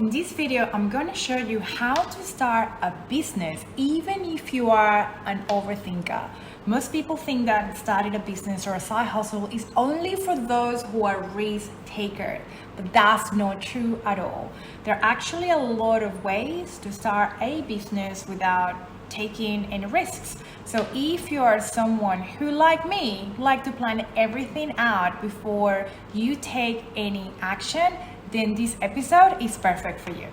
In this video, I'm going to show you how to start a business even if you are an overthinker. Most people think that starting a business or a side hustle is only for those who are risk takers, but that's not true at all. There are actually a lot of ways to start a business without taking any risks. So if you are someone who, like me, like to plan everything out before you take any action, then this episode is perfect for you.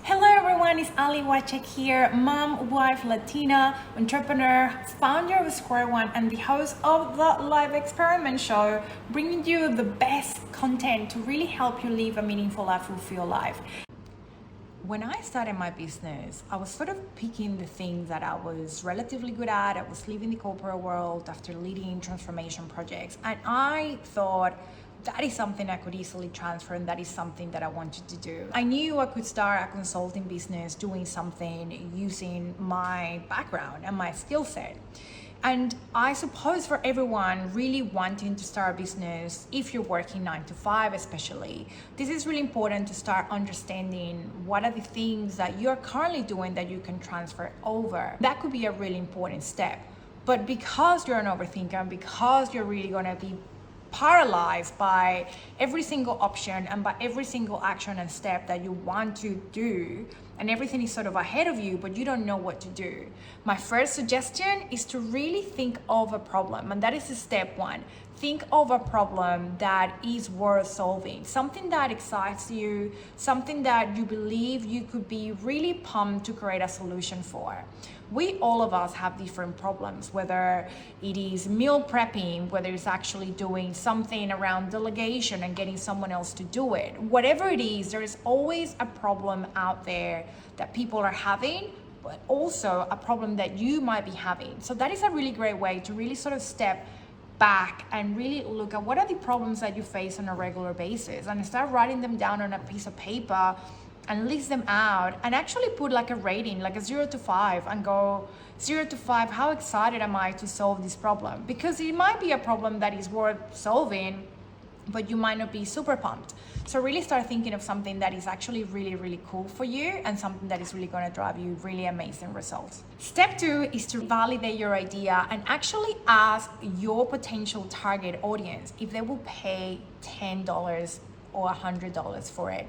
Hello everyone, it's Ale Wiecek here, mom, wife, Latina, entrepreneur, founder of Sqr One, and the host of the Life Experiment Show, bringing you the best content to really help you live a meaningful life, fulfilled life. When I started my business, I was sort of picking the things that I was relatively good at. I was leaving the corporate world after leading transformation projects, and I thought, that is something I could easily transfer, and that is something that I wanted to do. I knew I could start a consulting business doing something using my background and my skill set. And I suppose for everyone really wanting to start a business, if you're working 9 to 5 especially, this is really important to start understanding what are the things that you're currently doing that you can transfer over. That could be a really important step. But because you're an overthinker, and because you're really gonna be paralyzed by every single option and by every single action and step that you want to do, and everything is sort of ahead of you, but you don't know what to do. My first suggestion is to really think of a problem, and that is step one. Think of a problem that is worth solving, something that excites you, something that you believe you could be really pumped to create a solution for. All of us have different problems, whether it is meal prepping, whether it's actually doing something around delegation and getting someone else to do it. Whatever it is, there is always a problem out there that people are having, but also a problem that you might be having. So that is a really great way to really sort of step back and really look at what are the problems that you face on a regular basis, and start writing them down on a piece of paper and list them out, and actually put like a rating, like a 0 to 5, and go 0 to 5, how excited am I to solve this problem? Because it might be a problem that is worth solving, but you might not be super pumped. So really start thinking of something that is actually really, really cool for you, and something that is really going to drive you really amazing results. Step 2 is to validate your idea and actually ask your potential target audience if they will pay $10 or $100 for it.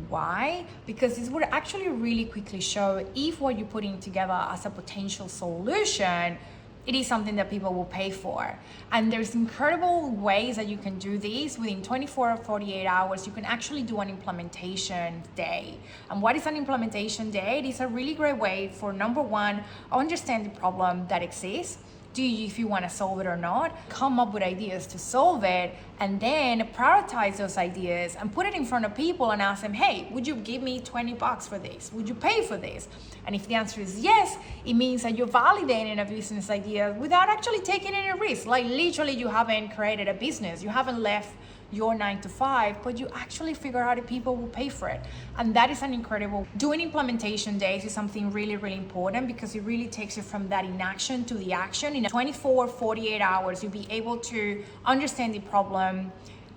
Why? Because this would actually really quickly show if what you're putting together as a potential solution, it is something that people will pay for. And there's incredible ways that you can do this. Within 24 or 48 hours, you can actually do an implementation day. And what is an implementation day? It is a really great way for, number one, understand the problem that exists. If you want to solve it or not, come up with ideas to solve it, and then prioritize those ideas and put it in front of people and ask them, hey, would you give me $20 for this? Would you pay for this? And if the answer is yes, it means that you're validating a business idea without actually taking any risk. Like literally you haven't created a business, you haven't left your 9 to 5, but you actually figure out if people will pay for it. And that is an incredible. Doing implementation days is something really, really important, because it really takes you from that inaction to the action. In 24, 48 hours, you'll be able to understand the problem,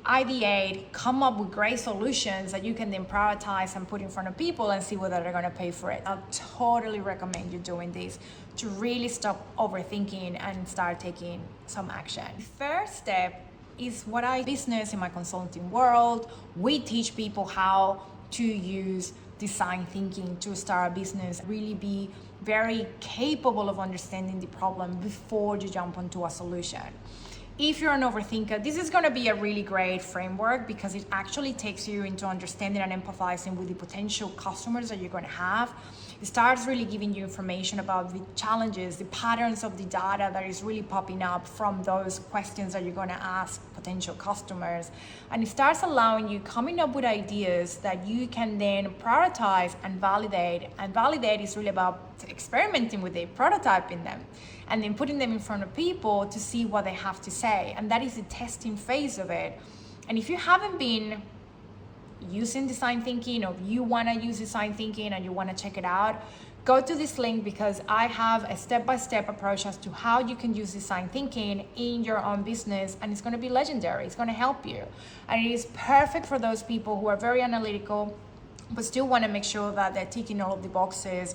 ideate, come up with great solutions that you can then prioritize and put in front of people and see whether they're going to pay for it. I'll totally recommend you doing this to really stop overthinking and start taking some action. The first step is what I business in my consulting world. We teach people how to use design thinking to start a business, really be very capable of understanding the problem before you jump onto a solution. If you're an overthinker, this is going to be a really great framework, because it actually takes you into understanding and empathizing with the potential customers that you're going to have. It starts really giving you information about the challenges, the patterns of the data that is really popping up from those questions that you're going to ask potential customers. And it starts allowing you coming up with ideas that you can then prioritize and validate. And validate is really about experimenting with it, prototyping them, and then putting them in front of people to see what they have to say. And that is the testing phase of it. And if you haven't been using design thinking, or if you want to use design thinking and you want to check it out, go to this link, because I have a step-by-step approach as to how you can use design thinking in your own business, and it's going to be legendary. It's going to help you, and it is perfect for those people who are very analytical but still want to make sure that they're ticking all of the boxes,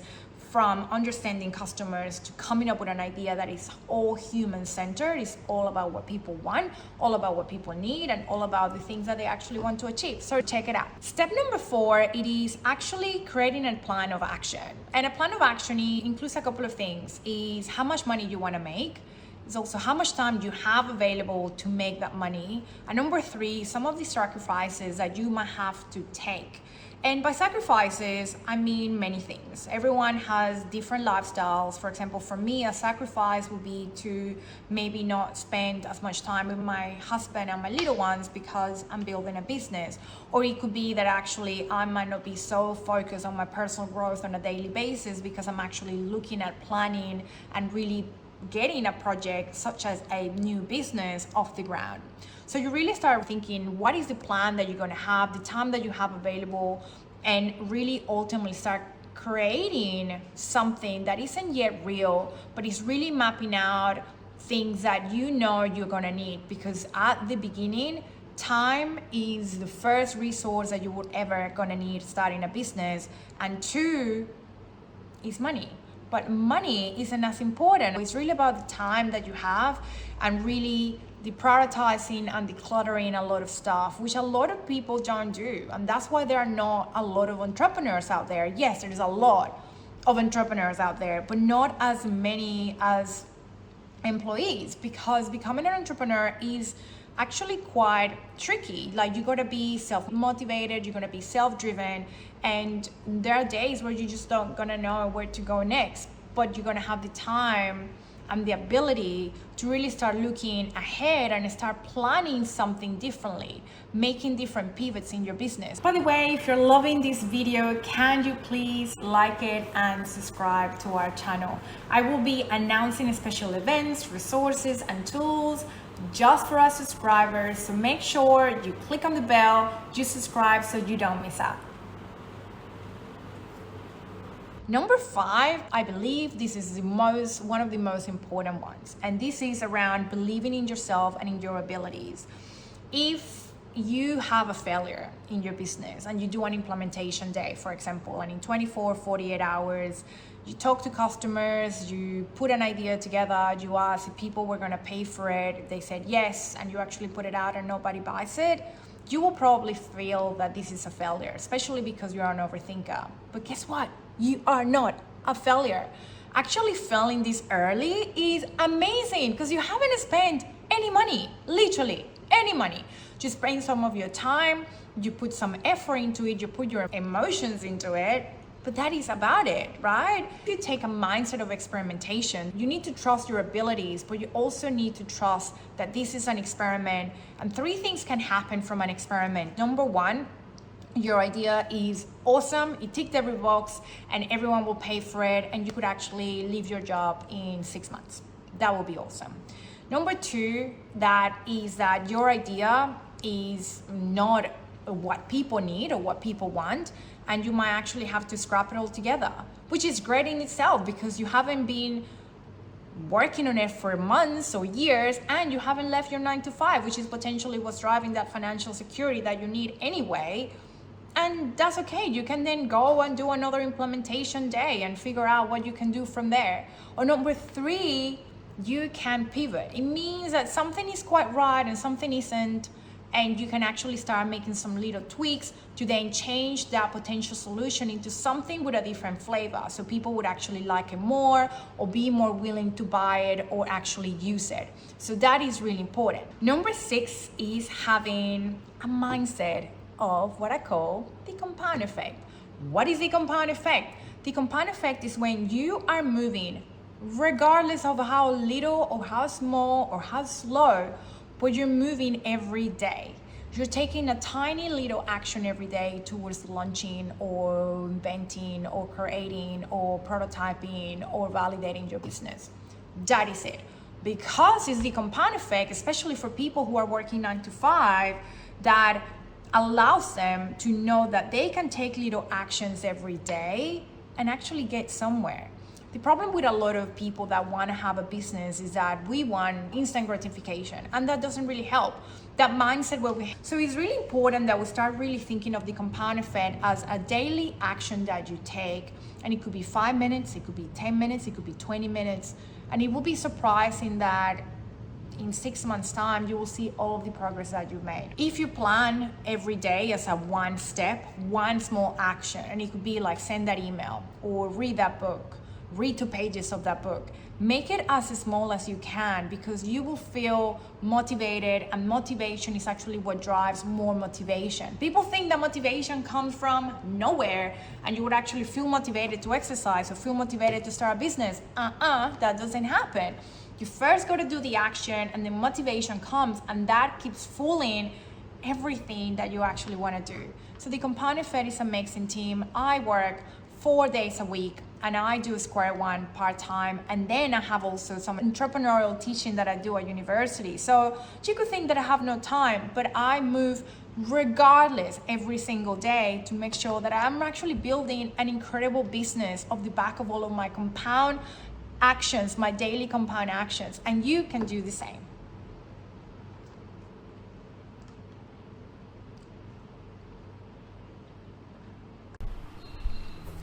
from understanding customers to coming up with an idea that is all human-centered. It's all about what people want, all about what people need, and all about the things that they actually want to achieve. So check it out. Step number 4, it is actually creating a plan of action. And a plan of action includes a couple of things. Is how much money you want to make. It's also how much time you have available to make that money. And number 3, some of the sacrifices that you might have to take. And by sacrifices, I mean many things. Everyone has different lifestyles. For example, for me, a sacrifice would be to maybe not spend as much time with my husband and my little ones because I'm building a business. Or it could be that actually I might not be so focused on my personal growth on a daily basis because I'm actually looking at planning and really getting a project such as a new business off the ground. So you really start thinking, what is the plan that you're going to have, the time that you have available, and really ultimately start creating something that isn't yet real, but is really mapping out things that you know you're going to need. Because at the beginning, time is the first resource that you would ever going to need starting a business, and 2 is money. But money isn't as important. It's really about the time that you have, and really the prioritizing and decluttering a lot of stuff, which a lot of people don't do. And that's why there are not a lot of entrepreneurs out there. Yes, there is a lot of entrepreneurs out there, but not as many as employees, because becoming an entrepreneur is actually quite tricky. Like, you gotta be self-motivated, you're gonna be self-driven, and there are days where you just don't gonna know where to go next, but you're gonna have the time and the ability to really start looking ahead and start planning something differently, making different pivots in your business. By the way, if you're loving this video, can you please like it and subscribe to our channel? I will be announcing special events, resources, and tools just for our subscribers, so make sure you click on the bell, you subscribe so you don't miss out. Number 5, I believe this is one of the most important ones, and this is around believing in yourself and in your abilities. If you have a failure in your business and you do an implementation day, for example, and in 24, 48 hours, you talk to customers, you put an idea together, you ask if people were gonna pay for it, they said yes, and you actually put it out and nobody buys it, you will probably feel that this is a failure, especially because you're an overthinker. But guess what? You are not a failure. Actually, failing this early is amazing because you haven't spent any money, literally any money. Just spend some of your time, you put some effort into it, you put your emotions into it, but that is about it, right? You take a mindset of experimentation. You need to trust your abilities, but you also need to trust that this is an experiment, and 3 things can happen from an experiment. Number 1, your idea is awesome, it ticked every box, and everyone will pay for it, and you could actually leave your job in 6 months. That will be awesome. Number 2, that is that your idea is not what people need or what people want, and you might actually have to scrap it all together, which is great in itself because you haven't been working on it for months or years, and you haven't left your 9 to 5, which is potentially what's driving that financial security that you need anyway. And that's okay. You can then go and do another implementation day and figure out what you can do from there. Or number 3, you can pivot. It means that something is quite right and something isn't, and you can actually start making some little tweaks to then change that potential solution into something with a different flavor, so people would actually like it more or be more willing to buy it or actually use it. So that is really important. Number 6 is having a mindset of what I call the compound effect. What is the compound effect? The compound effect is when you are moving, regardless of how little or how small or how slow, but you're moving every day. You're taking a tiny little action every day towards launching or inventing or creating or prototyping or validating your business. That is it. Because it's the compound effect, especially for people who are working 9 to 5, that allows them to know that they can take little actions every day and actually get somewhere. The problem with a lot of people that want to have a business is that we want instant gratification, and that doesn't really help. That mindset so it's really important that we start really thinking of the compound effect as a daily action that you take, and it could be 5 minutes, it could be 10 minutes, it could be 20 minutes, and it will be surprising that in 6 months' time, you will see all of the progress that you've made. If you plan every day as a one step, one small action, and it could be like send that email or read that book, read 2 pages of that book. Make it as small as you can, because you will feel motivated, and motivation is actually what drives more motivation. People think that motivation comes from nowhere and you would actually feel motivated to exercise or feel motivated to start a business. That doesn't happen. You first got to do the action, and then motivation comes, and that keeps fueling everything that you actually want to do. So the compound effect is an amazing team. I work 4 days a week, and I do Sqr One part-time, and then I have also some entrepreneurial teaching that I do at university. So you could think that I have no time, but I move regardless every single day to make sure that I'm actually building an incredible business off the back of all of my compound actions, my daily compound actions, and you can do the same.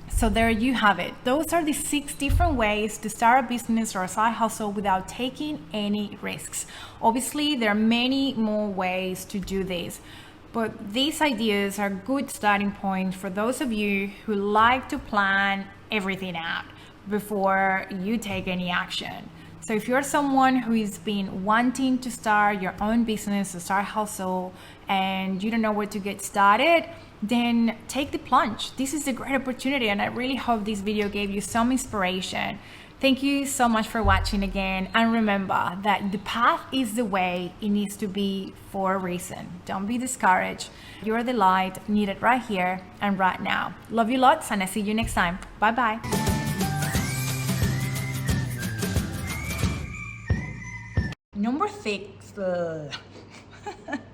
So there you have it. Those are the 6 different ways to start a business or a side hustle without taking any risks. Obviously, there are many more ways to do this, but these ideas are good starting points for those of you who like to plan everything out before you take any action. So if you're someone who has been wanting to start your own business or side hustle and you don't know where to get started, then take the plunge. This is a great opportunity, and I really hope this video gave you some inspiration. Thank you so much for watching again, and remember that the path is the way it needs to be for a reason. Don't be discouraged. You're the light needed right here and right now. Love you lots, and I'll see you next time. Bye bye. Number 6.